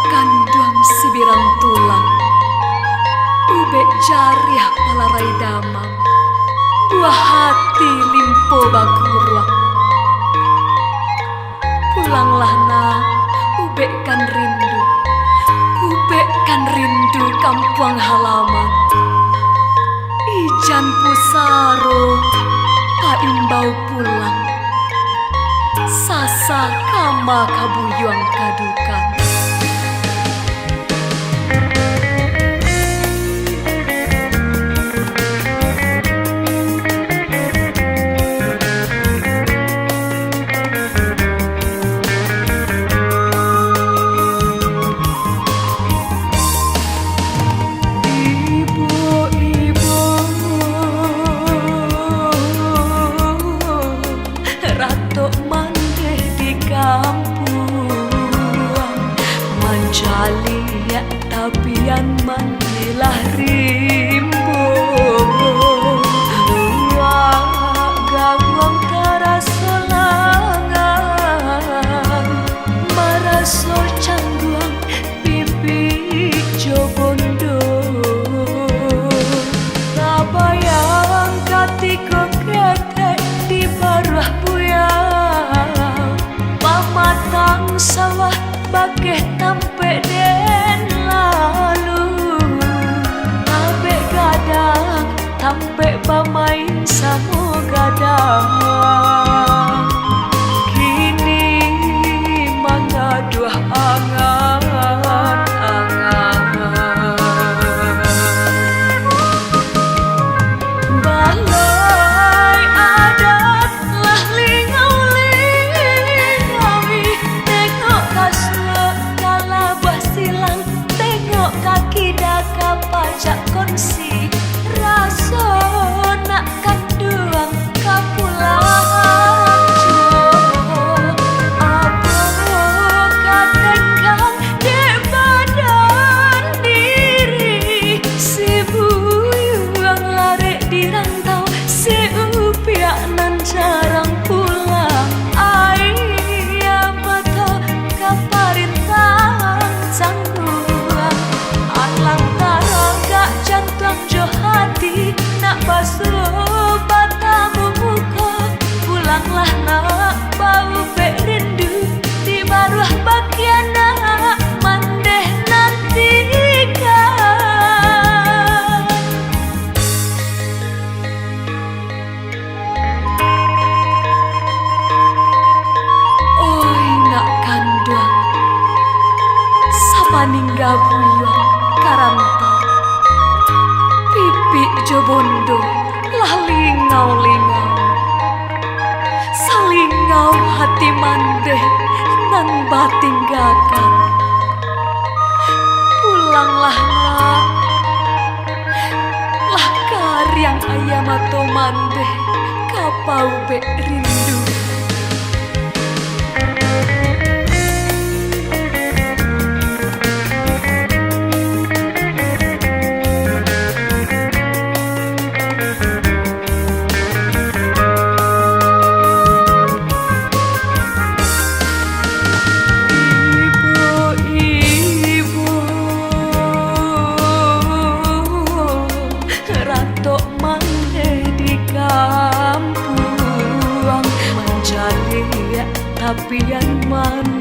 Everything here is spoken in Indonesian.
kanduang sibirang tulang, ubek jariah palarai damam, buah hati limpo baguruang. Pulanglah nak, ubekkan rindu kampung halaman. Ijan pusaro, kaimbau pulang, sasa kama kabuyuang kadukan. Manjali tapian manilah rimbo, luak gawang karasolangan, maraso cangguang pipi jobondo. Tabayang katiko ketek di baruah buyang, pamatang sawah bakeh tampe den lalu, abe gadang tampe pamain samo gadang. Kini mangaduh angan-angan, balai adat lah lingau-lingawi, tengok kasut kalabah silang, tengok kaki daka pajak konsi, raso nak kanduang kapulang jo. Apa katakan di badan diri, si buyuang lari di rantau, si upiak nan jarang pulang. Ayah mata kaparintang sangguang, alang taraga jantung jo hati, nak basuh batamu muka. Pulanglah nak bau bek rindu, di baruah bagian nak mandeh nantikan. Oi nak kanduang, sapaningga buyong karantau, pipi jobondo lah lingau-lingau, salingau hati mandeh nan batinggakan. Pulanglah nak, lah karyang ayam atau mandeh kapau bek rindu. Tapian man